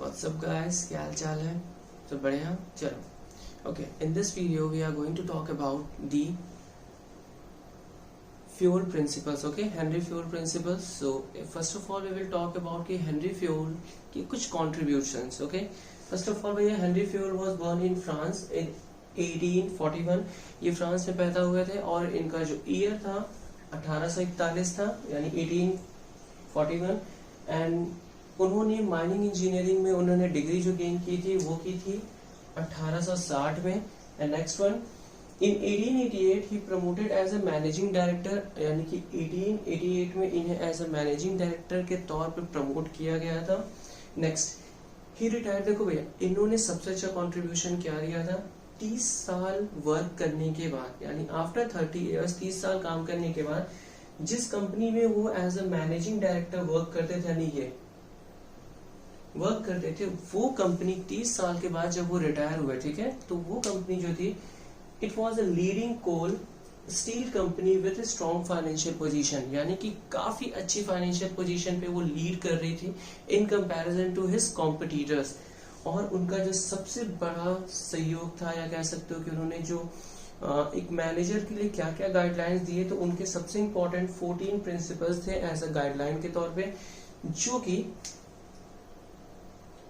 WhatsApp guys, क्या हाल चाल है? सब बढ़िया। चलो, okay, in this video we are going to talk about the Fayol principles. Okay, Henri Fayol principles. So first of all we will talk about कि Henri Fayol की कुछ contributions. Okay, first of all भैया, Henri Fayol was born in France in 1841। ये France में पैदा हुए थे और इनका जो ईयर था 1841 था, यानी 1841। एंड उन्होंने माइनिंग इंजीनियरिंग में उन्होंने डिग्री जो गेन की थी वो की थी 1860 में। And next one, in 1888 he promoted as a managing director, यानी कि 1888 में इन्हें एज ए मैनेजिंग डायरेक्टर के तौर पर प्रमोट किया गया था। नेक्स्ट, ही रिटायर्ड। देखो भैया, इन्होंने सबसे अच्छा कंट्रीब्यूशन क्या दिया था? 30 साल वर्क करने के बाद, यानी आफ्टर 30 इयर्स, 30 साल काम करने के बाद जिस कंपनी में वो as a managing director work करते थे, यानी ये वर्क करते थे, वो कंपनी 30 साल के बाद जब वो रिटायर हुए, ठीक है, तो वो कंपनी जो थी, it was a leading coal steel company with strong financial position, यानी कि काफी अच्छी फाइनेंशियल पोजीशन पे वो लीड कर रही थी in comparison to his competitors. और उनका जो सबसे बड़ा सहयोग था, या कह सकते हो कि उन्होंने जो एक मैनेजर के लिए क्या क्या गाइडलाइंस दिए, तो उनके सबसे इंपॉर्टेंट 14 प्रिंसिपल्स थे एज अ गाइडलाइन के तौर पे, जो कि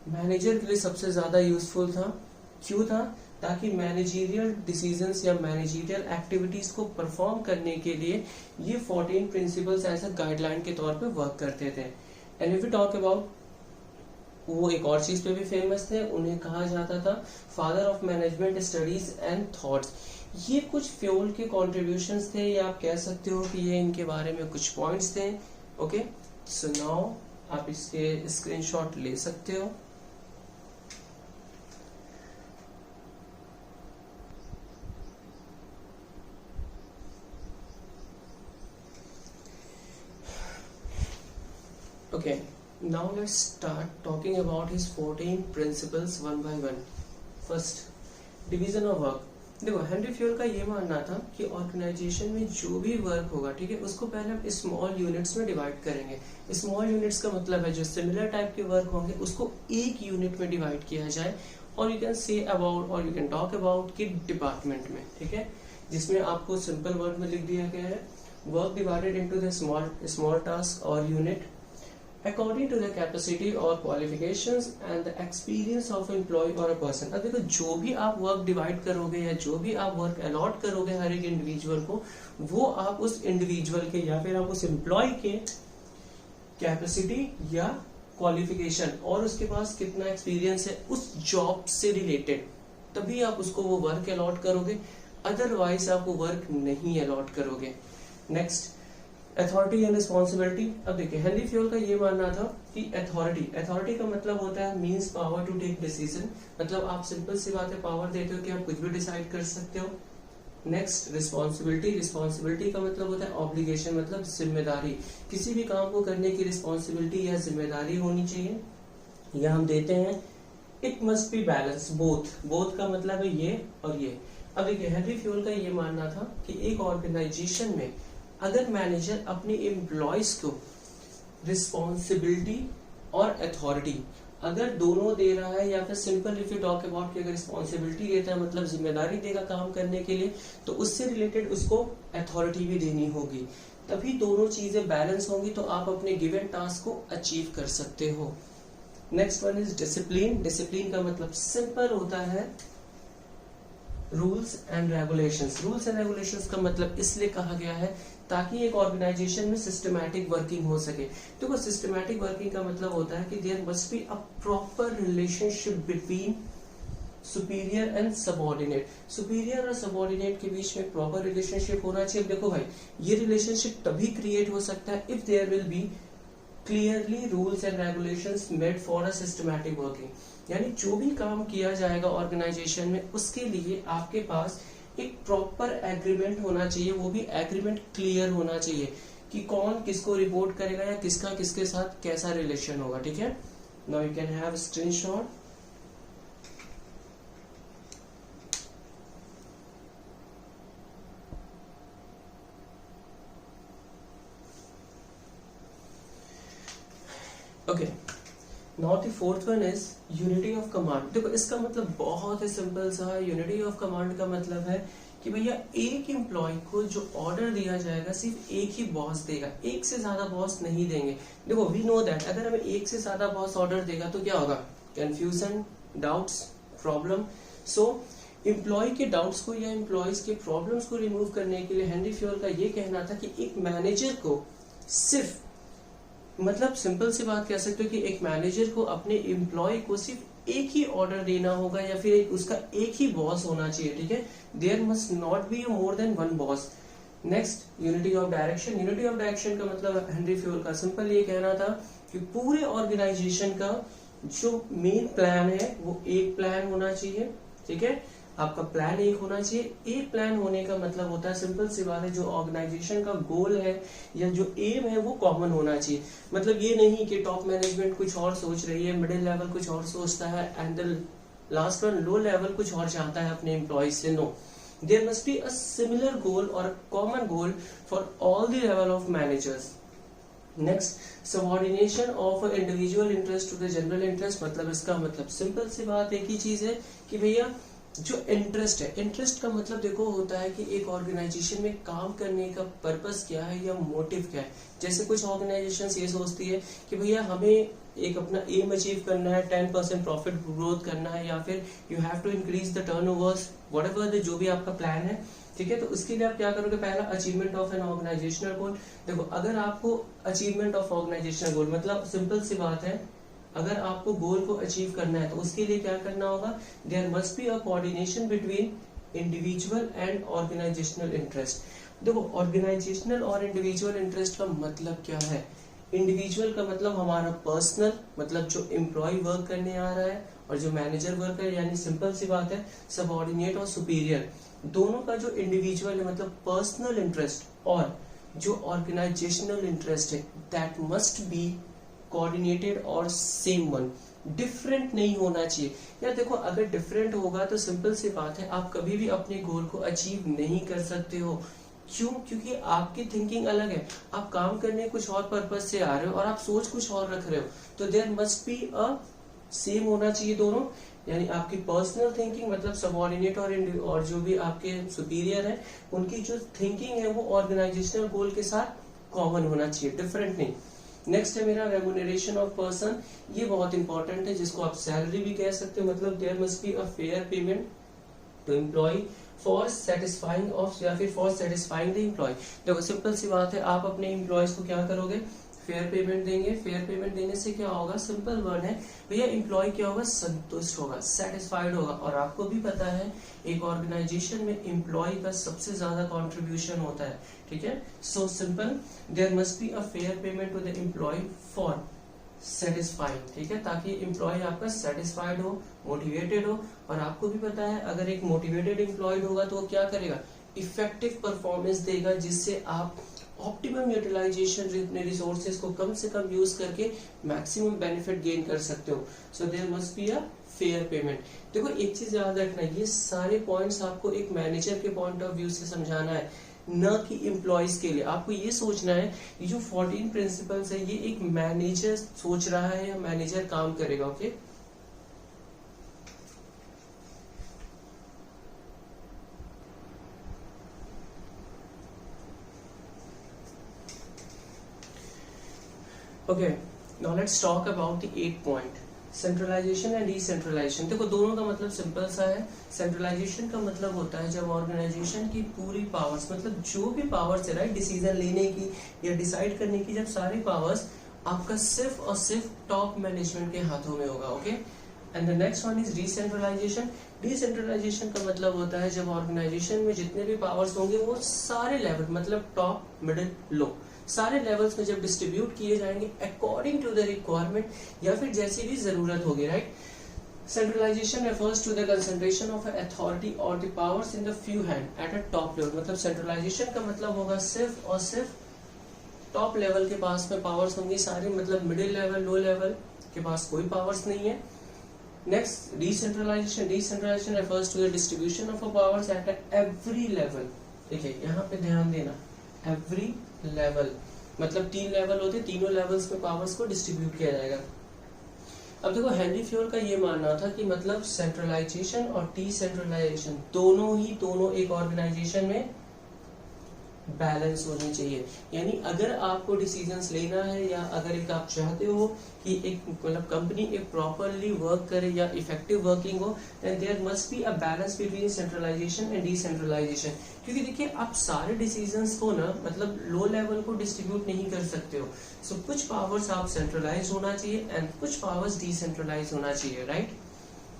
मैनेजर के लिए सबसे ज्यादा यूजफुल था। क्यों था? ताकि मैनेजरियल डिसीजंस या मैनेजरियल एक्टिविटीज को परफॉर्म करने के लिए ये 14 प्रिंसिपल्स एज अ गाइडलाइन के तौर पे वर्क करते थे। And if we talk about, वो एक और चीज पे भी फेमस थे, उन्हें कहा जाता था father of management studies and thoughts. ये कुछ फ्यूल के कॉन्ट्रीब्यूशंस थे, या आप कह सकते हो कि ये इनके बारे में कुछ पॉइंट्स थे। ओके, सो नाउ आप इसके स्क्रीनशॉट ले सकते हो। Okay, now let's start talking about his 14 principles one by one. First, division of work. देखो, हेनरी फ्यूल का ये मानना था कि ऑर्गेनाइजेशन में जो भी वर्क होगा, ठीक है, उसको पहले हम स्मॉल यूनिट्स में डिवाइड करेंगे। स्मॉल यूनिट्स का मतलब है जो सिमिलर टाइप के वर्क होंगे उसको एक यूनिट में डिवाइड किया जाए, और यू कैन से अबाउट और यू कैन टॉक अबाउट कि डिपार्टमेंट में, ठीक है, जिसमें आपको सिंपल वर्ड में लिख दिया गया है work divided into the small task और unit according to the capacity or qualifications and the experience of employee or a person। अब देखो, जो भी आप वर्क डिवाइड करोगे या जो भी आप वर्क अलॉट करोगे हर एक इंडिविजुअल को, वो आप उस इंडिविजुअल के या फिर आप उस एम्प्लॉय के कैपेसिटी या क्वालिफिकेशन और उसके पास कितना एक्सपीरियंस है उस जॉब से रिलेटेड, तभी आप उसको वो वर्क अलॉट करोगे, अदरवाइज आप वो वर्क नहीं अलॉट करोगे। Next, authority and responsibility. अब देखिए, हेनरी फ्यूल का ये मानना था कि अथॉरिटी का मतलब होता है means power to take decision, मतलब आप सिंपल सी बात है पावर देते हो कि आप कुछ भी डिसाइड कर सकते हो। नेक्स्ट, रिस्पॉन्सिबिलिटी का मतलब होता है ऑब्लिगेशन, मतलब जिम्मेदारी, किसी भी काम को करने की रिस्पॉन्सिबिलिटी या जिम्मेदारी होनी चाहिए, या हम देते हैं it must be balance, both का मतलब है ये और ये। अब देखिए, हेनरी फ्यूल का ये मानना था कि एक ऑर्गेनाइजेशन में अगर मैनेजर अपने एम्प्लॉयज को रिस्पॉन्सिबिलिटी और अथॉरिटी अगर दोनों दे रहा है, या फिर simple if you talk about कि अगर रिस्पॉन्सिबिलिटी देता है मतलब जिम्मेदारी देगा काम करने के लिए, तो उससे रिलेटेड उसको अथॉरिटी भी देनी होगी, तभी दोनों चीजें बैलेंस होंगी, तो आप अपने गिवन टास्क को अचीव कर सकते हो। Next one is discipline. Discipline का मतलब सिंपल होता है rules and regulations. Rules and regulations का मतलब इसलिए कहा गया है ताकि एक ऑर्गेनाइजेशन में सिस्टमैटिक वर्किंग हो सके। देखो, सिस्टमैटिक वर्किंग का मतलब होता है कि there must be a proper relationship between superior and subordinate. Superior और सबऑर्डिनेट के बीच में प्रॉपर रिलेशनशिप होना चाहिए। देखो भाई, ये रिलेशनशिप तभी क्रिएट हो सकता है if there will be clearly rules and regulations made for a systematic working, यानी जो भी काम किया जाएगा ऑर्गेनाइजेशन में उसके लिए आपके पास एक प्रॉपर एग्रीमेंट होना चाहिए, वो भी एग्रीमेंट क्लियर होना चाहिए कि कौन किसको रिपोर्ट करेगा या किसका किसके साथ कैसा रिलेशन होगा, ठीक है। Now you can have screenshot. Okay, now the fourth one is unity of command. देखो इसका मतलब बहुत ही सिंपल सा है। यूनिटी ऑफ कमांड का मतलब है कि भैया एक एम्प्लॉय को जो ऑर्डर दिया जाएगा सिर्फ एक ही बॉस देगा, एक से ज्यादा बॉस नहीं देंगे। देखो वी नो दैट अगर हमें एक से ज्यादा बॉस ऑर्डर देगा तो क्या होगा, कंफ्यूजन, डाउट्स, प्रॉब्लम। सो एम्प्लॉय के डाउट्स को या एम्प्लॉयज के प्रॉब्लम्स को रिमूव करने के लिए हेनरी फ्योल का ये कहना था कि एक मैनेजर को सिर्फ, मतलब सिंपल सी बात कह सकते हो कि एक मैनेजर को अपने एम्प्लॉय को सिर्फ एक ही ऑर्डर देना होगा या फिर उसका एक ही बॉस होना चाहिए, ठीक है। There must not be more than one boss. Next unity of direction. Unity of direction का मतलब हेनरी फ्योल का सिंपल ये कहना था कि पूरे ऑर्गेनाइजेशन का जो मेन प्लान है वो एक प्लान होना चाहिए, ठीक है। आपका प्लान एक होना चाहिए। एक प्लान होने का मतलब होता है सिंपल सी बात है, जो ऑर्गेनाइजेशन का गोल है या जो एम है वो कॉमन होना चाहिए। मतलब ये नहीं कि टॉप मैनेजमेंट कुछ और सोच रही है, मिडिल लेवल कुछ और सोचता है and the last one low level कुछ और चाहता है अपने एम्प्लॉय से। No, there must be a similar goal और common goal for all the level of managers. Next subordination of individual interest to the general interest. मतलब इसका मतलब सिंपल सी बात एक ही चीज है कि भैया जो इंटरेस्ट है, इंटरेस्ट का मतलब देखो होता है कि एक ऑर्गेनाइजेशन में काम करने का पर्पस क्या है या मोटिव क्या है। जैसे कुछ ऑर्गेनाइजेशंस ये सोचती है कि भैया हमें एक अपना एम अचीव करना है, 10% प्रॉफिट ग्रोथ करना है, या फिर you have to increase the turnovers, whatever जो भी आपका प्लान है, ठीक है। तो उसके लिए आप क्या करोगे, पहला अचीवमेंट ऑफ एन ऑर्गेनाइजेशनल गोल। देखो अगर आपको अचीवमेंट ऑफ ऑर्गेनाइजेशनल गोल मतलब सिंपल सी बात है, अगर आपको गोल को अचीव करना है तो उसके लिए क्या करना होगा, there must be a coordination between individual and organisational interest. देखो ऑर्गेनाइजेशनल और इंडिविजुअल इंटरेस्ट का मतलब क्या है। इंडिविजुअल का मतलब हमारा पर्सनल, मतलब जो एम्प्लॉय वर्क करने आ रहा है, और जो मैनेजर वर्क है, यानी सिंपल सी बात है सबऑर्डिनेट और सुपीरियर, दोनों का जो इंडिविजुअल है मतलब पर्सनल इंटरेस्ट, और जो ऑर्गेनाइजेशनल इंटरेस्ट है दैट मस्ट बी कोऑर्डिनेटेड और सेम वन, डिफरेंट नहीं होना चाहिए। यार देखो अगर डिफरेंट होगा तो सिंपल सी बात है आप कभी भी अपने गोल को अचीव नहीं कर सकते हो। क्यों? क्योंकि आपकी थिंकिंग अलग है, आप काम करने कुछ और पर्पज से आ रहे हो और आप सोच कुछ और रख रहे हो। तो there must be a same होना चाहिए दोनों, यानी आपकी पर्सनल थिंकिंग मतलब सबऑर्डिनेट और जो भी आपके सुपीरियर है उनकी जो थिंकिंग है वो ऑर्गेनाइजेशनल गोल के साथ कॉमन होना चाहिए, डिफरेंट नहीं। नेक्स्ट है मेरा रेम्यूनरेशन ऑफ पर्सन। ये बहुत इंपॉर्टेंट है, जिसको आप सैलरी भी कह सकते हो। मतलब there must be a fair payment to employ for satisfying of, या फिर फॉर सेटिस्फाइंग द एम्प्लॉय। देखो सिंपल सी बात है, आप अपने एम्प्लॉयज को क्या करोगे, फेयर पेमेंट देंगे। फेयर पेमेंट देने से क्या होगा, सिंपल वर्ड है भैया, एम्प्लॉय क्या होगा, संतुष्ट होगा, सेटिस्फाइड होगा। और आपको भी पता है एक ऑर्गेनाइजेशन में एम्प्लॉय का सबसे ज्यादा कंट्रीब्यूशन होता है, ठीक है। So simple, there must be a fair payment to the employ for satisfied, ठीक है, ताकि एम्प्लॉय आपका सेटिस्फाइड हो, मोटिवेटेड हो। और आपको भी पता है अगर एक मोटिवेटेड एम्प्लॉय होगा तो वो क्या करेगा, इफेक्टिव परफॉर्मेंस देगा, जिससे आप ऑप्टिमम यूटिलाइजेशन अपने रिसोर्सेज को कम से कम यूज करके मैक्सिमम बेनिफिट गेन कर सकते हो। So there must be a fair payment. देखो एक चीज याद रखना, ये सारे पॉइंट्स आपको एक मैनेजर के पॉइंट ऑफ व्यू से समझाना है, न कि एम्प्लॉयज के लिए। आपको ये सोचना है ये जो 14 प्रिंसिपल्स है ये एक मैनेजर सोच रहा है या मैनेजर काम करेगा, okay. Okay, now let's talk about the 8 point, centralisation and decentralisation. देखो दोनों का मतलब सिंपल सा है। सेंट्रलाइजेशन का मतलब होता है जब ऑर्गेनाइजेशन की पूरी पावर्स, मतलब जो भी पावर्स है राइट, डिसीजन लेने की या डिसाइड करने की, जब सारी पावर्स आपका सिर्फ और सिर्फ टॉप मैनेजमेंट के हाथों में होगा, okay. And the next one is decentralisation. Decentralisation का मतलब होता है जब ऑर्गेनाइजेशन में जितने भी पावर्स होंगे वो सारे लेवल, मतलब टॉप, मिडिल, लो, सारे लेवल्स में जब डिस्ट्रीब्यूट किए जाएंगे अकॉर्डिंग टू द रिक्वायरमेंट या फिर जैसी भी जरूरत होगी, right. Centralisation refers to the concentration of authority और the powers in the few hand at a top level. मतलब सेंट्रलाइजेशन का मतलब होगा सिर्फ और सिर्फ टॉप लेवल के पास में पावर्स होंगी सारी, मतलब मिडिल लेवल, लो लेवल के पास कोई पावर्स नहीं है। Next decentralisation. Decentralisation refers to the distribution of powers at every level. देखिए यहाँ पे ध्यान देना, एवरी लेवल मतलब 3 लेवल होते, तीनों लेवल्स में पावर्स को डिस्ट्रीब्यूट किया जाएगा। अब देखो हेनरी फ्योल का ये मानना था कि मतलब सेंट्रलाइजेशन और डिसेंट्रलाइजेशन दोनों एक ऑर्गेनाइजेशन में बैलेंस होनी चाहिए। यानी अगर आपको डिसीजंस लेना है या अगर एक आप चाहते हो कि एक मतलब कंपनी एक प्रॉपरली वर्क करे या इफेक्टिव वर्किंग हो, then there must be a balance between centralisation and decentralisation. क्योंकि देखिए आप सारे डिसीजंस को ना मतलब लो लेवल को डिस्ट्रीब्यूट नहीं कर सकते हो। सो कुछ पावर्स आप सेंट्रलाइज होना चाहिए एंड कुछ पावर्स डिसेंट्रलाइज होना चाहिए, right.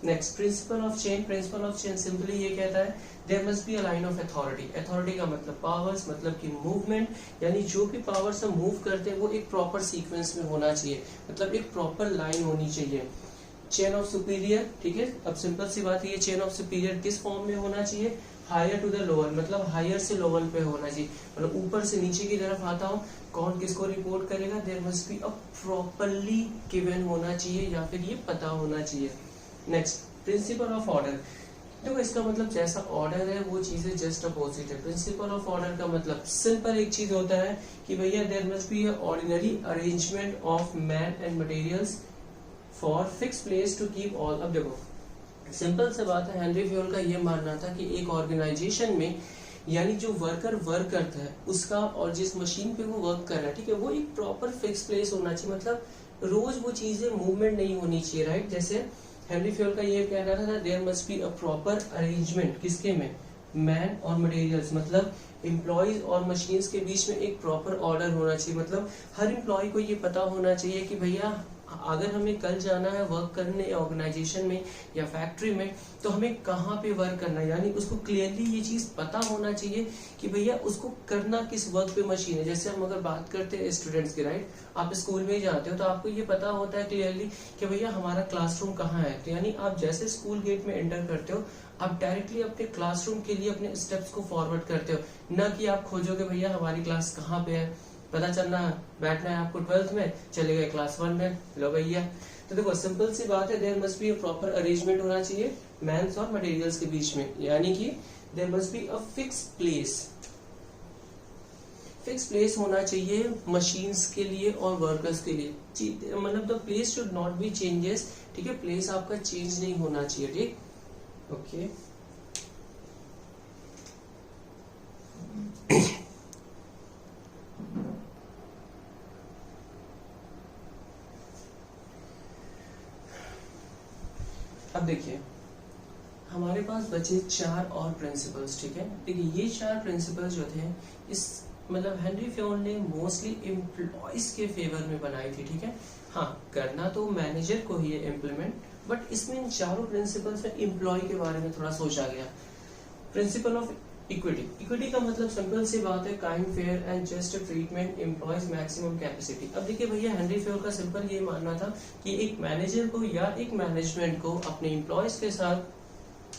Next principle of chain. Principle of chain simply ये कहता है there must be a line of authority. Authority का मतलब पावर्स, मतलब कि मूवमेंट, यानी जो भी पावर्स हम मूव करते हैं वो एक प्रॉपर सीक्वेंस में होना चाहिए, मतलब एक प्रॉपर लाइन होनी चाहिए। चेन ऑफ सुपीरियर, ठीक है। अब सिंपल सी बात है, ये चेन ऑफ सुपीरियर किस फॉर्म में होना चाहिए, हायर टू द लोअर, मतलब हायर से लोअर पे होना चाहिए, मतलब ऊपर से नीचे की तरफ आता हो, कौन किसको रिपोर्ट करेगा, there must be a properly given होना चाहिए या फिर ये पता होना चाहिए। Next principle of order. देखो इसका मतलब जैसा ऑर्डर है वो चीजें जस्ट अपोजिट है। प्रिंसिपल ऑफ ऑर्डर का मतलब सिंपल एक चीज होता है कि भैया there must be ordinary arrangement of man and materials for fix place to keep all. अब देखो सिंपल से बात है, हेनरी फ्योल का ये मानना था कि एक ऑर्गेनाइजेशन में यानी जो वर्कर वर्क करता है उसका और जिस मशीन पे वो वर्क कर रहा है, ठीक है, वो एक प्रॉपर फिक्स प्लेस होना चाहिए, मतलब रोज वो चीजें मूवमेंट नहीं होनी चाहिए, राइट। जैसे हेनरी फ्योल का ये कहना था there must be a proper arrangement, किसके में, मैन और मटेरियल्स, मतलब एम्प्लॉयज और मशीन्स के बीच में एक प्रॉपर ऑर्डर होना चाहिए। मतलब हर एम्प्लॉय को ये पता होना चाहिए कि भैया अगर हमें कल जाना है वर्क करने ऑर्गेनाइजेशन में या फैक्ट्री में तो हमें कहाँ पे वर्क करना है, यानी उसको क्लियरली ये चीज पता होना चाहिए कि भैया उसको करना किस वर्क पे मशीन है। जैसे हम अगर बात करते हैं स्टूडेंट्स की, राइट, आप स्कूल में ही जाते हो तो आपको ये पता होता है क्लियरली कि भैया हमारा क्लासरूम कहाँ है। तो यानी आप जैसे स्कूल गेट में एंटर करते हो आप डायरेक्टली अपने क्लासरूम के लिए अपने स्टेप्स को फॉरवर्ड करते हो, न कि आप खोजोगे भैया हमारी क्लास कहाँ पे है, पता चलना बैठना है आपको 12th में, चले गए क्लास 1 में, लो भैया। तो देखो सिंपल सी बात है, there must be a proper arrangement होना चाहिए मैन्स और मटेरियल्स के बीच में, यानी कि there must be a fix place होना चाहिए मशीन्स के लिए और वर्कर्स के लिए, मतलब the place should not be changes, ठीक है, प्लेस आपका चेंज नहीं होना चाहिए, ठीक, ओके। अब देखिए हमारे पास बचे 4 और प्रिंसिपल्स, ठीक है। देखिए ये 4 प्रिंसिपल्स जो थे इस मतलब हेनरी फ्योल ने मोस्टली एम्प्लॉयज के फेवर में बनाई थी, ठीक है। हाँ करना तो मैनेजर को ही है इम्प्लीमेंट, बट इसमें इन चारों प्रिंसिपल्स में एम्प्लॉय के बारे में थोड़ा सोचा गया। Principle of equity. इक्विटी का मतलब सिंपल सी बात है kind fair and just treatment employees maximum capacity. अब देखिए भैया हेनरी फ्योल का सिंपल ये मानना था कि एक मैनेजर को या एक मैनेजमेंट को अपने एम्प्लॉयज के साथ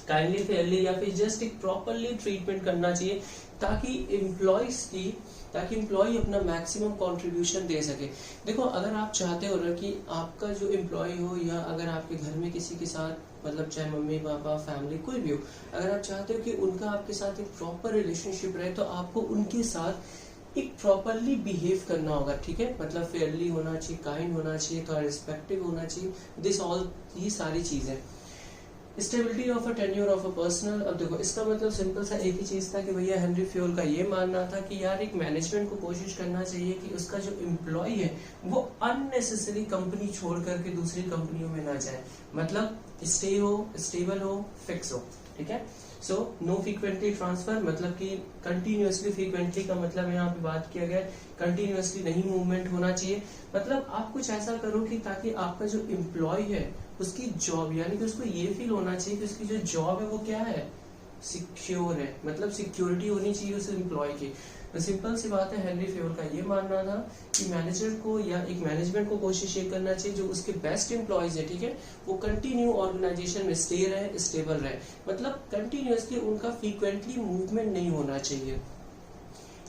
काइंडली फेयरली या फिर जस्ट एक प्रॉपरली ट्रीटमेंट करना चाहिए ताकि एम्प्लॉय अपना मैक्सिमम कंट्रीब्यूशन दे सके। देखो अगर आप चाहते हो ना कि आपका जो एम्प्लॉय हो या अगर आपके घर में किसी के साथ मतलब चाहे मम्मी पापा फैमिली कोई भी हो, अगर आप चाहते हो कि उनका आपके साथ एक प्रॉपर रिलेशनशिप रहे तो आपको उनके साथ एक प्रॉपरली बिहेव करना होगा, ठीक है, मतलब फेयरली होना चाहिए, काइंड होना चाहिए, थोड़ा रिस्पेक्टिव होना चाहिए, दिस ऑल ये सारी चीजें। Stability of a tenure of a personal. अब देखो इसका मतलब सिंपल सा एक ही चीज था कि भैया हेनरी फ्योल का ये मानना था कि यार एक मैनेजमेंट को कोशिश करना चाहिए कि उसका जो एम्प्लॉय है वो अननेसेसरी कंपनी छोड़ करके दूसरी कंपनियों में ना जाए, मतलब स्टेबल हो, फिक्स हो, ठीक है। सो नो फ्रीक्वेंटली ट्रांसफर, मतलब कि कंटिन्यूअसली, फ्रीक्वेंटली का मतलब यहाँ पे बात किया गया कंटिन्यूअसली नहीं मूवमेंट होना चाहिए, मतलब आप कुछ ऐसा करो कि ताकि आपका जो एम्प्लॉय है उसकी जॉब यानी कि उसको ये फील होना चाहिए कि उसकी जो जॉब है वो क्या है, सिक्योर है, मतलब सिक्योरिटी होनी चाहिए उस एम्प्लॉय की। तो सिंपल सी बात है हेनरी फ्योल का ये मानना था कि मैनेजर को या एक मैनेजमेंट को कोशिश ये करना चाहिए जो उसके बेस्ट एम्प्लॉयज है, ठीक है, वो कंटिन्यू ऑर्गेनाइजेशन में स्टे रहे, स्टेबल रहे, मतलब कंटिन्यूअसली उनका फ्रीक्वेंटली मूवमेंट नहीं होना चाहिए।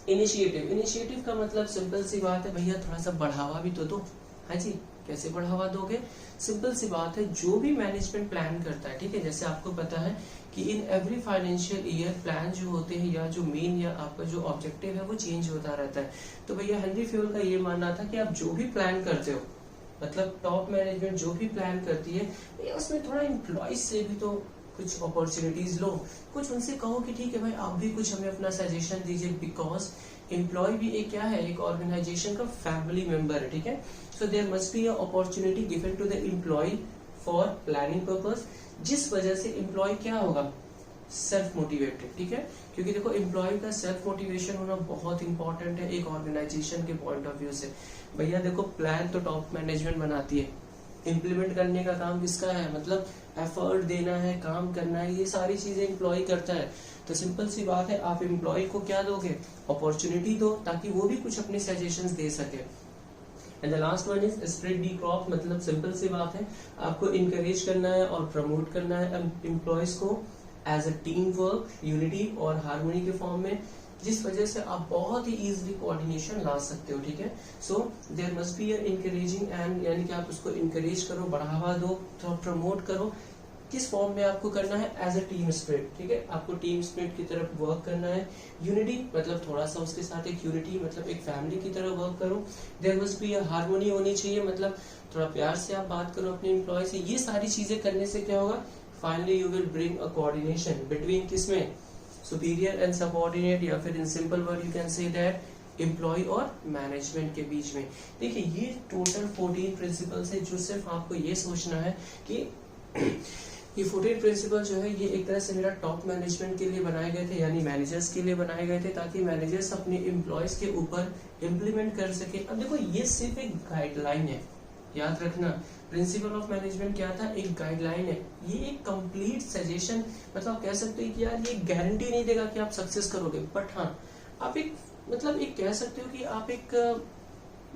इनिशिएटिव का मतलब सिंपल सी बात है भैया थोड़ा सा बढ़ावा भी तो दो, हाँ जी, कैसे बढ़ावा दोगे, सिंपल सी बात है जो भी मैनेजमेंट प्लान करता है, ठीक है, जैसे आपको पता है कि in every financial year plan जो होते हैं या जो मेन या आपका जो ऑब्जेक्टिव है वो चेंज होता रहता है। तो भैया हेनरी फ्योल का ये मानना था कि आप जो भी प्लान करते हो मतलब टॉप मैनेजमेंट जो भी प्लान करती है ये उसमें थोड़ा एम्प्लॉयज से भी तो कुछ अपॉर्चुनिटीज लो, कुछ उनसे कहो कि ठीक है भाई आप भी कुछ हमें अपना सजेशन दीजिए, बिकॉज एम्प्लॉय भी एक क्या है, एक ऑर्गेनाइजेशन का फैमिली मेंबर है, ठीक है। So there must be a opportunity given to the employ for planning purpose, जिस वजह से एम्प्लॉय क्या होगा, सेल्फ मोटिवेटेड, ठीक है। क्योंकि देखो एम्प्लॉय का सेल्फ मोटिवेशन होना बहुत इंपॉर्टेंट है एक ऑर्गेनाइजेशन के पॉइंट ऑफ व्यू से। भैया देखो प्लान तो टॉप मैनेजमेंट बनाती है, इम्प्लीमेंट करने का काम किसका है, मतलब एफर्ट देना है, काम करना है, ये सारी चीजें एम्प्लॉय करता है। तो सिंपल सी बात है, आप एम्प्लॉय को क्या दोगे, अपॉर्चुनिटी दो, ताकि वो भी कुछ अपने सजेशंस दे सके। And the last one is spread the crop, मतलब सिंपल सी बात है, आपको इनकरेज करना है और प्रमोट करना है एम्प्लॉयज को as a team work, unity और हार्मोनी के फॉर्म में, जिस वजह से आप बहुत ही इजीली कोऑर्डिनेशन ला सकते हो, ठीक है। So there must be encouraging and, यानी कि आप उसको इनकरेज करो, बढ़ावा दो, तो प्रमोट करो, किस फॉर्म में आपको करना है, एज अ टीम स्पिरिट, ठीक है। आपको टीम स्पिरिट की तरफ वर्क करना है। यूनिटी मतलब थोड़ा सा उसके साथ एक यूनिटी, मतलब एक फैमिली की तरह वर्क करो। देयर मस्ट बी हार्मोनी होनी चाहिए, मतलब थोड़ा प्यार से आप बात करो अपने एम्प्लॉय से। ये सारी चीजें करने से क्या होगा, finally you will bring a coordination between किसमें, सुपीरियर एंड सबऑर्डिनेट, या फिर in simple word you can say that employ और मैनेजमेंट के बीच में। देखिए ये टोटल 14 प्रिंसिपल्स है, जो सिर्फ आपको ये सोचना है कि ये 14 प्रिंसिपल जो है ये एक तरह से मेरा टॉप मैनेजमेंट के लिए बनाए गए थे, यानी मैनेजर्स के लिए बनाए गए थे, ताकि मैनेजर्स अपने एम्प्लॉयज के ऊपर इम्प्लीमेंट कर सके। अब देखो ये सिर्फ एक गाइडलाइन है, याद रखना प्रिंसिपल ऑफ मैनेजमेंट क्या था, एक गाइडलाइन है, ये एक कंप्लीट सजेशन, मतलब आप कह सकते हैं कि यार ये गारंटी नहीं देगा कि आप सक्सेस करोगे, बट हाँ आप एक मतलब एक कह सकते हो कि आप एक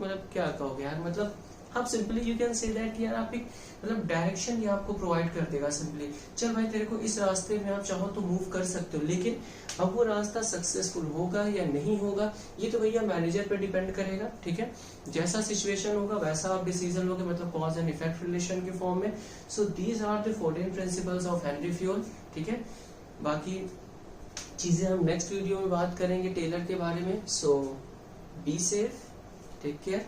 मतलब क्या कहोगे यार, मतलब आप simply you can say that यार आप एक मतलब डायरेक्शन ये आपको प्रोवाइड कर देगा सिंपली, चल भाई तेरे को इस रास्ते में आप चाहो तो मूव कर सकते हो, लेकिन अब वो रास्ता सक्सेसफुल होगा या नहीं होगा ये तो भैया मैनेजर पे डिपेंड करेगा, ठीक है। जैसा सिचुएशन होगा वैसा आप डिसीजन लोगे, मतलब कॉज एंड इफेक्ट रिलेशन के फॉर्म में। So these are the 14 principles of Henri Fayol, ठीक है। बाकी चीजें हम नेक्स्ट वीडियो में बात करेंगे टेलर के बारे में। सो बी सेफ, टेक केयर।